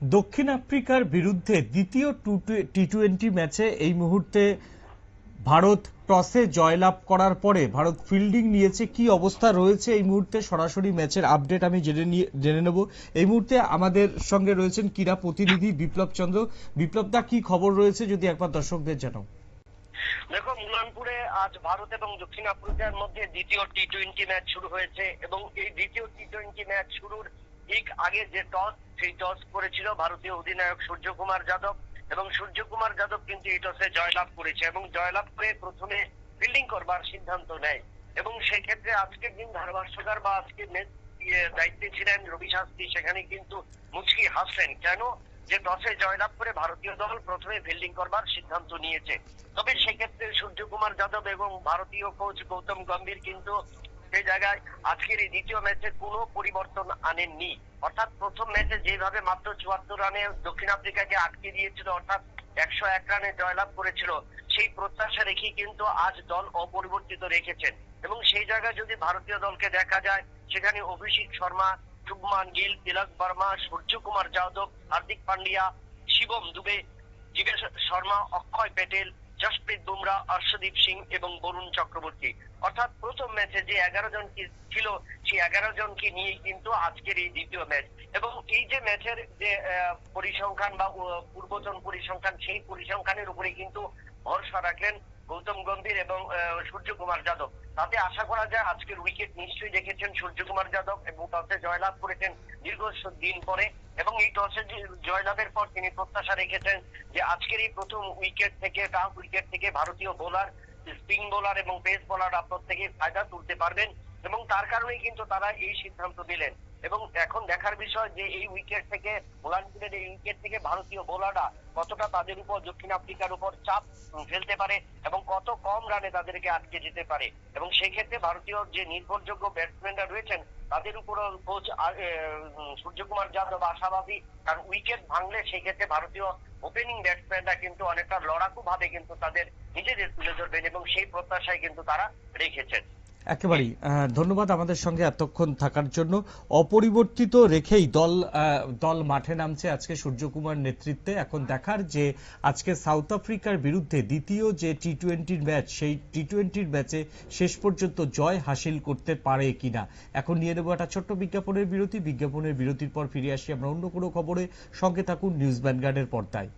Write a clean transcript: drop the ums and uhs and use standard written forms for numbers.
দক্ষিণ আফ্রিকার বিরুদ্ধে দ্বিতীয় টি-20 ম্যাচে এই মুহূর্তে ভারত টসে জয়লাভ করার পরে ভারত ফিল্ডিং নিয়েছে। কি অবস্থা রয়েছে এই মুহূর্তে সরাসরি ম্যাচের আপডেট আমি জেনে নেব। এই মুহূর্তে আমাদের সঙ্গে রয়েছেন ক্রীড়া প্রতিনিধি বিপ্লব চন্দ্র। বিপ্লব দা, কি খবর রয়েছে যদি একবার দর্শকদের জানাও। দেখো, মুলানপুরে আজ ভারত এবং দক্ষিণ আফ্রিকার মধ্যে দ্বিতীয় টি-20 ম্যাচ শুরু হয়েছে এবং এই দ্বিতীয় টি-20 ম্যাচ শুরুর ঠিক আগে যে সেই টস করেছিল ভারতীয় অধিনায়ক সূর্যকুমার যাদব এবং সূর্যকুমার যাদব কিন্তু এই টসে জয়লাভ করেছে এবং জয়লাভ করে প্রথমে ফিল্ডিং করবার সিদ্ধান্ত নেয় এবং সেই ক্ষেত্রে আজকের দিন ধারাভাষ্যকার বা আজকের ম্যাচ দায়িত্বে ছিলেন রবি শাস্ত্রী। সেখানে কিন্তু মুচকি হাসলেন, কেন যে টসে জয়লাভ করে ভারতীয় দল প্রথমে ফিল্ডিং করবার সিদ্ধান্ত নিয়েছে। তবে সেক্ষেত্রে সূর্যকুমার যাদব এবং ভারতীয় কোচ গৌতম গম্ভীর কিন্তু সেই জায়গায় আজকের এই দ্বিতীয় ম্যাচে কোনো পরিবর্তন আনেননি। অর্থাৎ প্রথম ম্যাচে যেভাবে মাত্র 74 রানে দক্ষিণ আফ্রিকাকে আটকে দিয়েছিল, অর্থাৎ 101 রানে জয়লাভ করেছিল, সেই প্রত্যাশা রেখে কিন্তু আজ দল অপরিবর্তিত রেখেছেন এবং সেই জায়গায় যদি ভারতীয় দলকে দেখা যায় সেখানে অভিষেক শর্মা, শুভমান গিল, তিলক বর্মা, সূর্যকুমার যাদব, হার্দিক পান্ডিয়া, শিবম দুবে, জিবেশ শর্মা, অক্ষয় প্যাটেল, জসপ্রীত বুমরা, অর্শদীপ সিং এবং বরুণ চক্রবর্তী। অর্থাৎ প্রথম ম্যাচে যে 11 জন ছিল সেই 11 জনকে নিয়ে কিন্তু আজকের এই দ্বিতীয় ম্যাচ এবং এই যে ম্যাচের যে পরিসংখ্যান বা পূর্বতন পরিসংখ্যান, সেই পরিসংখ্যানের উপরে কিন্তু ভরসা রাখলেন গৌতম গম্ভীর এবং সূর্যকুমার যাদব। তাতে আশা করা যায় আজকের উইকেট নিশ্চয়ই দেখেছেন সূর্যকুমার যাদব এবং টসে জয়লাভ করেছেন দীর্ঘ দিন পরে এবং এই টসে জয়লাভের পর তিনি প্রত্যাশা রেখেছেন যে আজকের এই প্রথম টাফ উইকেট থেকে ভারতীয় বোলার, স্পিন বোলার এবং পেস বোলাররা প্রত্যেকে ফায়দা তুলতে পারবেন এবং তার কারণেই কিন্তু তারা এই সিদ্ধান্ত নিলেন। এবং এখন দেখার বিষয় যে এই উইকেট থেকে মুলানপুরের এই উইকেট থেকে ভারতীয় বোলাররা কতটা তাদের উপর দক্ষিণ আফ্রিকার উপর চাপ ফেলতে পারে এবং কত কম রানে তাদেরকে আটকে যেতে পারে এবং সেই ক্ষেত্রে ভারতীয় যে নির্ভরযোগ্য ব্যাটসম্যানরা রয়েছেন তাদের উপর কোচ সূর্যকুমার যাদব আশাবাদী, কারণ উইকেট ভাঙলে সেই ক্ষেত্রে ভারতীয় ওপেনিং ব্যাটসম্যানরা কিন্তু অনেকটা লড়াকু ভাবে কিন্তু তাদের নিজেদের তুলে ধরবেন এবং সেই প্রত্যাশায় কিন্তু তারা রেখেছেন। একেবারেই ধন্যবাদ আমাদের সঙ্গে এতক্ষণ থাকার জন্য। অপরিবর্তিত রেখেই দল মাঠে নামছে আজকে সূর্যকুমার নেতৃত্বে। এখন দেখার যে আজকে সাউথ আফ্রিকার বিরুদ্ধে দ্বিতীয় যে টি-20 ম্যাচ, সেই টি-20 ম্যাচে শেষ পর্যন্ত জয় হাসিল করতে পারে কিনা। এখন নিয়ে নেব একটা ছোট্ট বিজ্ঞাপনের বিরতির পর ফিরে আসি আমরা অন্য কোনো খবরে। সঙ্গে থাকুন নিউজ ভ্যানগার্ডের পর্দায়।